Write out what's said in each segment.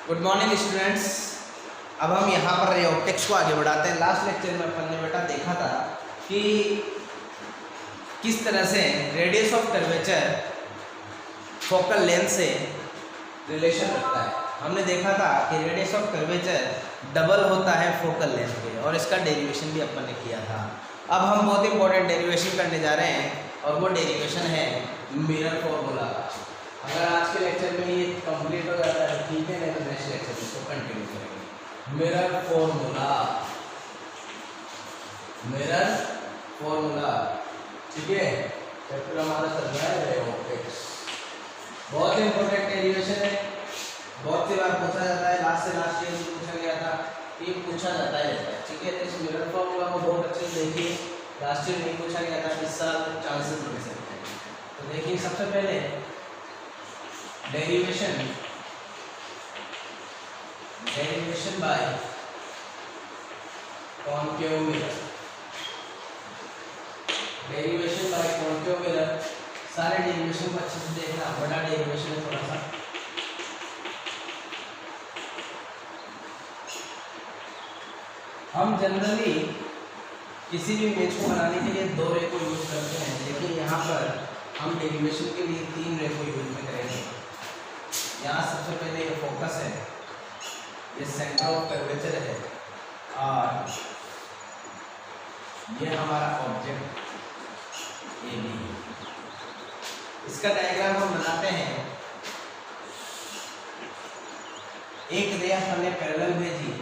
Good morning students. अब हम यहाँ पर रे ऑप्टिक्स को आगे बढ़ाते हैं। लास्ट लेक्चर में अपन ने बेटा देखा था कि किस तरह से radius of curvature focal length से रिलेशन रखता है। हमने देखा था कि रेडियस ऑफ कर्वेचर डबल होता है फोकल लेंथ के, और इसका डेरिवेशन भी अपन ने किया था। अब हम बहुत इंपॉर्टेंट डेरिवेशन करने जा रहे हैं, और वो डेरिवेशन है मिरर फॉर्मूला। अगर आज के लेक्चर में ये कंप्लीट हो जाता है ठीक है, नहीं तो नेक्स्ट लेक्चर में इसको कंटिन्यू करेंगे। मिरर फॉर्मूला, मिरर फॉर्मूला, ठीक है। चैप्टर हमारा चल रहा है रे ऑप्टिक्स। बहुत इंपॉर्टेंट डेरिवेशन है, बहुत सी बार पूछा जाता है। लास्ट से लास्ट ईयर पूछा गया था, ये पूछा जाता है, ठीक है। तो इस मिरर फॉर्मूला को बहुत अच्छे से देखिए। लास्ट ईयर नहीं पूछा गया था, इस साल चांसेस मिल सकते हैं। तो देखिए, सबसे पहले derivation by concave mirror, derivation by concave mirror. सारे डेरिवेशन को अच्छे से देखना, बड़ा डेरिवेशन है थोड़ा सा। हम जनरली किसी भी इमेज को बनाने के लिए दो रे को यूज करते हैं, लेकिन यहाँ पर हम डेरिवेशन के लिए तीन रे को यूज में करेंगे। यहाँ सबसे पहले ये फोकस है, ये सेंटर ऑफ कर्वेचर है, और ये हमारा ऑब्जेक्ट ए बी। इसका डायग्राम हम बनाते हैं। एक रे हमने पैरेलल भेजी,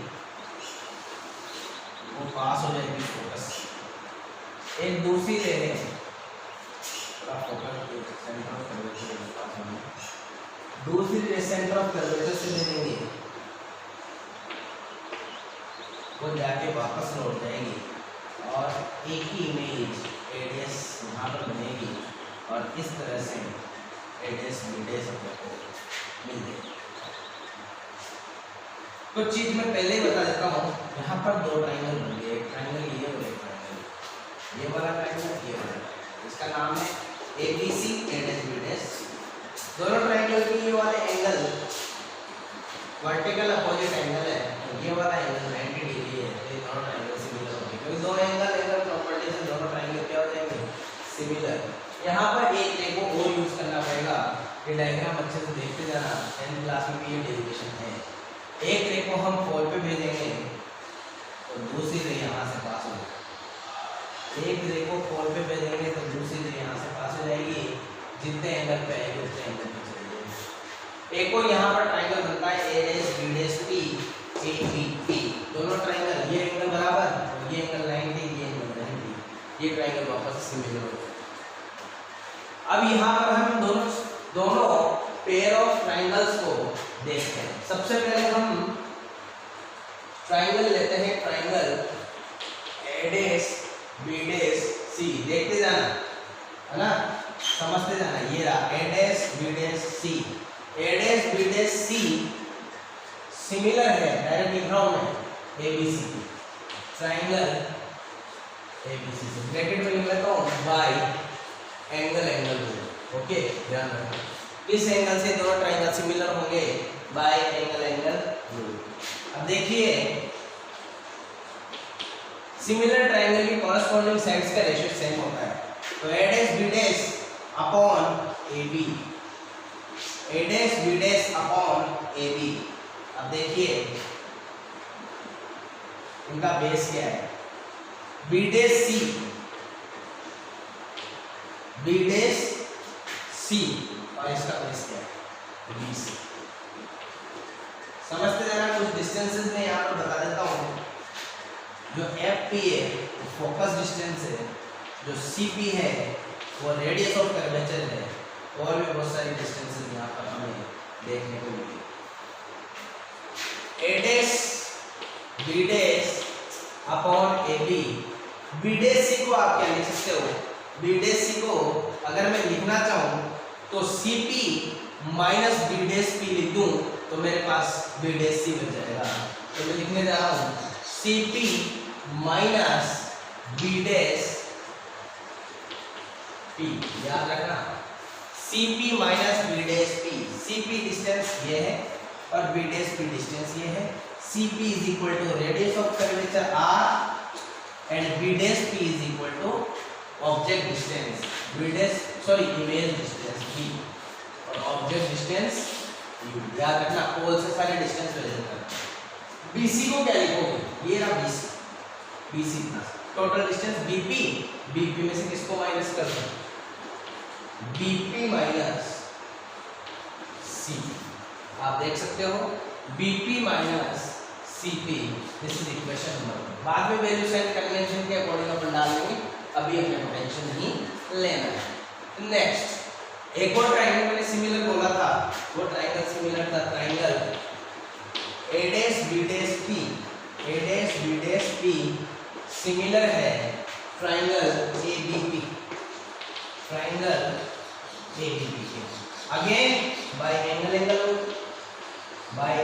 वो पास हो जाएगी फोकस। एक दूसरी रे है, सेंटर ऑफ कर्वेचर के पास होना, दूसरी रे सेंटर ऑफ कर्वेचर से ले लेंगे, वो जाके वापस लौट जाएगी, और एक ही इमेज एडीएस यहाँ पर बनेगी, और इस तरह से एडीएस बीडीएस आपको मिल जाएगी। कुछ चीज मैं पहले ही बता देता हूँ। यहाँ पर दो ट्राइंगल बनेंगे, एक ट्राइंगल ये और एक ट्राइंगल ये वाला ट्राइंगल, ये वाला। इसका नाम है एबीसी एडीएस बीडीएस। दोनों ट्राइंगल के ये वाले एंगल वर्टिकल अपोजिट एंगल है, ये वाला एंगल 90 डिग्री है। ये दोनों ट्राइंगल सिमिलर होंगे, क्योंकि दो एंगल प्रॉपर्टी से दोनों ट्राइंगल क्या हो जाएंगे, सिमिलर। यहाँ पर एक रे को और यूज करना पड़ेगा। ये डायग्राम अच्छे से देखते जाना, 10th क्लास में भी ये डेरिवेशन है। एक रे को हम 4 पे भेजेंगे, तो दूसरी रे यहाँ से पास हो जाएगी। एक रे को 4 पे भेजेंगे, तो दूसरी रे यहाँ से पास हो जाएगी। जितने एंगल पे आएगी उतने एंगल पे चली जाएगी। एक और यहाँ पर ट्राइंगल बनता है A dash B dash P A B P. दोनों ट्राइंगल, ये एंगल बराबर, ये एंगल 90, ये एंगल 90। ये ट्राइंगल वापस सिमिलर हो जाएगा। अब यहाँ पर हम दोनों पेयर ऑफ ट्राइंगल्स को देखते हैं। सबसे पहले हम ट्राइंगल लेते हैं, ट्राइंगल एडीएस बीडीएस सी। देखते जाना, है ना, समझते जाना। ये रहा एडीएस बीडीएस सी। एडीएस बीडीएस सी सिमिलर है, डायरेक्ट लिख रहा हूं मैं, एबीसी। ट्राइंगल एबीसी से ब्रैकेट में लिख लेता हूं बाय एंगल रूल। ओके, ध्यान रखना, इस एंगल से दोनों ट्राइंगल सिमिलर होंगे बाय एंगल रूल। अब देखिए, सिमिलर ट्राइंगल की कॉरस्पॉन्डिंग साइड्स का रेशियो सेम होता है। तो A dash BDS upon AB, A dash BDS upon AB. अब देखिए, इनका बेस क्या है, बीडीएस सी, बीडीएस सी, और इसका बेस क्या है, बीसी। समझते जाना। कुछ डिस्टेंसेस में यहाँ पर बता देता हूँ। जो एफ पी है वो फोकस डिस्टेंस है, जो सी पी है वो रेडियस ऑफ कर्वेचर है, और भी बहुत सारी डिस्टेंसेस यहाँ पर हमें देखने को मिली। ADS BDS upon AB. BDS C को आप क्या लिख सकते हो, बीडीएस सी को अगर मैं लिखना चाहूँ तो सीपी माइनस बीडीएस पी लिख दूँ तो मेरे पास बीडीएस सी मिल जाएगा। तो मैं लिखने जा रहा हूँ सीपी माइनस बीडीएस पी। याद रखना, CP minus B dash P. CP distance ये है, और बी डैश पी डिस्टेंस ये है। C P is equal to radius of curvature R and B dash P is equal to object distance B dash sorry image distance v और object distance u. याद रखना पोल से सारे distance measure करना। BC को क्या लिखोगे, ये रहा BC, BC plus total distance BP, BP में से किसको माइनस कर दो, बीपी माइनस सीपी। आप देख सकते हो BP minus CP, this is equation number 1। बाद में वैल्यू सेट कन्वेंशन के अकॉर्डिंग अपन डाल देंगे, अभी अपने को टेंशन नहीं लेना है। नेक्स्ट एक और ट्रायंगल मैंने सिमिलर बोला था, वो ट्रायंगल सिमिलर था triangle A dash B dash P, A dash B dash P similar है triangle A B P, triangle A B P के। अगेन बाय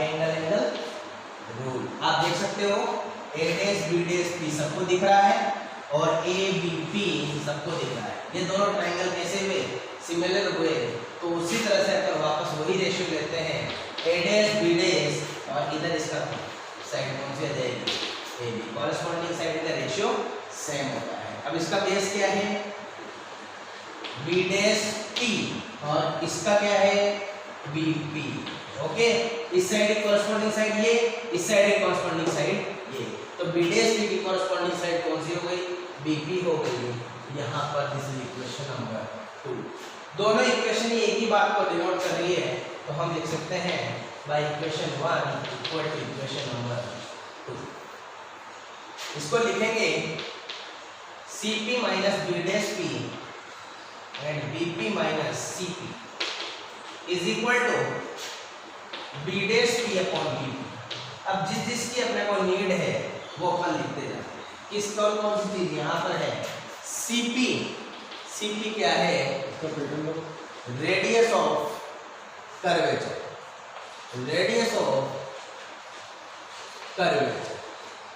एंगल रूल आप देख सकते हो A dash B dash P सबको दिख रहा है और ए बी पी सबको दिख रहा है। ये दोनों ट्रायंगल कैसे हुए, सिमिलर हुए, तो उसी तरह से अगर वापस वही रेशियो लेते हैं ए डैश बी डैश और इधर इसका साइड कौन सी आ जाएगी, ए बी, कॉरेस्पॉन्डिंग साइड का रेशियो सेम होता है। अब इसका बेस क्या है, बी डैश पी और इसका क्या है, बी पी। ओके, इस साइड की कॉरेस्पॉन्डिंग साइड ये, इस साइड की कॉरेस्पॉन्डिंग साइड ये, तो बी डैश पी की कॉरेस्पॉन्डिंग साइड कौन सी हो गई, बीपी हो गई। यहाँ पर दिस इज इक्वेशन नंबर 2। दोनों इक्वेशन एक ही बात को डिनोट कर रही है, तो हम लिख सकते हैं by equation 1 equal to equation number 2। इसको लिखेंगे Cp minus B dash P and Bp minus Cp is equal to B dash P upon Bp। अब जिसकी अपने को नीड है वो अपन लिखते जाते हैं। किस कौन सी चीज यहाँ पर है, Cp, Cp क्या है, radius of curvature, radius of curvature,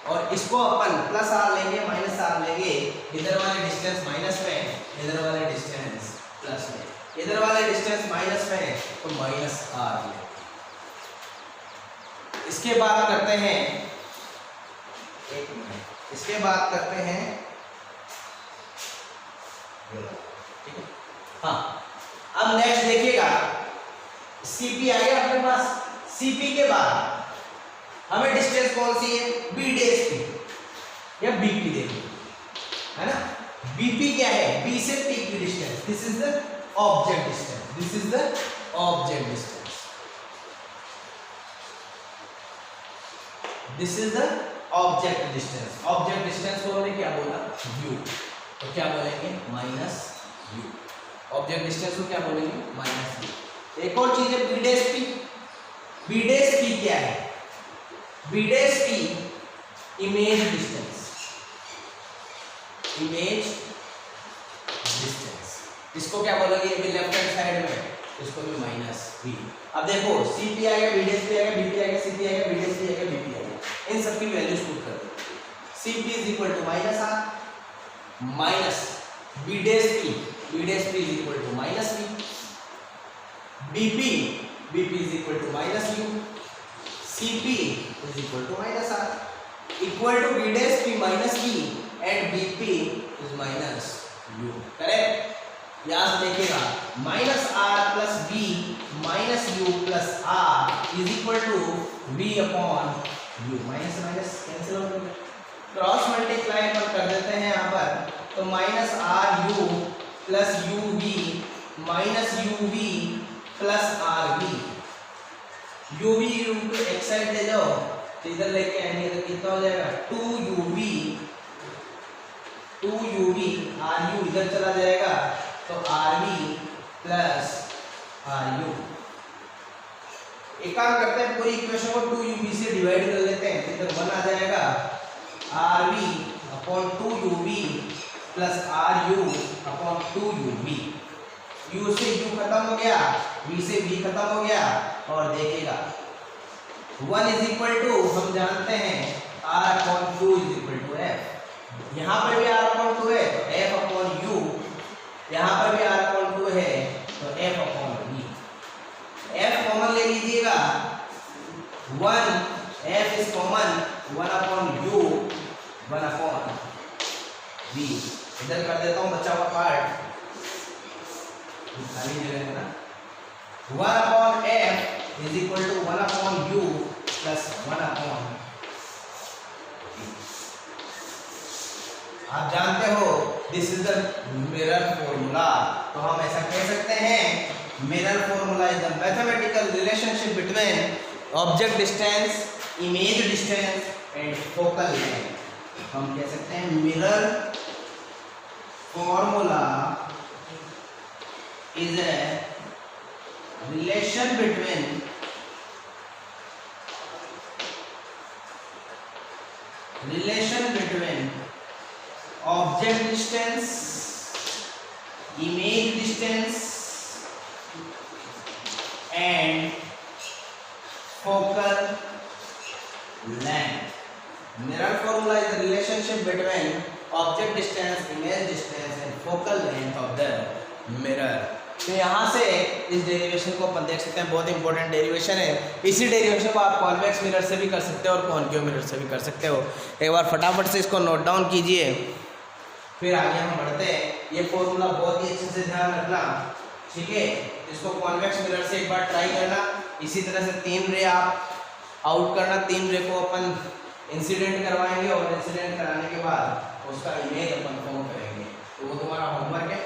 और इसको अपन प्लस आर लेंगे माइनस आर लेंगे, इधर वाले डिस्टेंस माइनस में, इधर वाले डिस्टेंस प्लस में, इधर वाले डिस्टेंस माइनस में तो माइनस आर लेंगे। इसके बाद करते हैं, एक मिनट, इसके बाद करते हैं, ठीक है, हाँ। अब नेक्स्ट देखिएगा Cp आ गया अपने पास, Cp के बाद हमें डिस्टेंस कौन सी है, बी डैश पी या Bp देखिए, है ना। Bp क्या है, B से P की distance, this is the object distance, this is the object distance, this is the object distance. Object distance को हमने क्या बोला, u, तो क्या बोलेंगे माइनस u। ऑब्जेक्ट डिस्टेंस को क्या बोलेंगे, माइनस u। एक और चीज है B dash P, B dash P क्या है, B dash P image distance, image distance, इसको क्या बोलेंगे, ये लेफ्ट हैंड साइड में, इसको भी माइनस v। अब देखो Cp आएगा, बी डैश पी आएगा, Bp आएगा, Cp आएगा, बी डैश पी आएगा, Bp आएगा, इन सब की वैल्यूज पुट कर दो। Cp is equal to minus R minus B dash P is equal to minus v, Bp is equal to minus u, Cp is equal to minus R, equal to B dash P minus v and Bp is minus u। Correct, यहां से देखिएगा minus R plus B minus U plus R is equal to v upon u। Minus minus cancel हो गया, cross multiply पर कर देते हैं यहाँ पर, तो minus R U plus U V minus U V plus R V, U V को एक साइड ले जाओ तो इधर लेके आएंगे तो कितना हो जाएगा, 2uv आर यू इधर चला जाएगा तो R V plus R U. एक काम करते हैं, पूरी इक्वेशन को 2uv से डिवाइड कर लेते हैं, इधर 1 आ जाएगा, R V upon 2uv plus R U upon 2uv। u से u खत्म हो गया, v से v खत्म हो गया, और देखिएगा 1 इज इक्वल टू, हम जानते हैं r upon 2 is equal to f। यहाँ पर भी r अपॉन 2 है तो f अपॉन u, यहाँ पर भी r अपॉन 2 है तो f upon v। f common ले लीजिएगा, 1 f is common 1 upon u 1 upon v। इधर कर देता हूं बचा हुआ पार्ट, खाली जगह है ना। 1 upon f is equal to 1 upon u plus 1 upon. आप जानते हो this is the mirror formula, तो हम ऐसा कह सकते हैं mirror formula is the mathematical relationship between object distance, image distance and focal length. हम कह सकते हैं mirror formula is a relation between object distance, image distance and focal length. Mirror formula is the relationship between object distance, image distance and focal length of the mirror. तो यहाँ से इस derivation को अपन देख सकते हैं, बहुत इंपॉर्टेंट डेरिवेशन है। इसी डेरिवेशन को आप कॉन्वेक्स मिरर से भी कर सकते हो और कॉनकेव मिरर से भी कर सकते हो। एक बार फटाफट से इसको नोट डाउन कीजिए, फिर आगे हम बढ़ते हैं। ये फॉर्मूला बहुत ही अच्छे से ध्यान रखना, ठीक है। इसको कॉन्वेक्स मिरर से एक बार ट्राई करना। इसी तरह से 3 रे आप आउट करना, 3 रे को अपन इंसिडेंट करवाएंगे और इंसिडेंट कराने के बाद उसका इमेज अपन फॉर्म करेंगे। तो वो तुम्हारा होमवर्क है।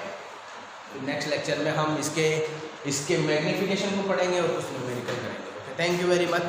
नेक्स्ट लेक्चर में हम इसके मैग्नीफिकेशन को पढ़ेंगे और कुछ न्यूमेरिकल करेंगे। Okay, thank you very much.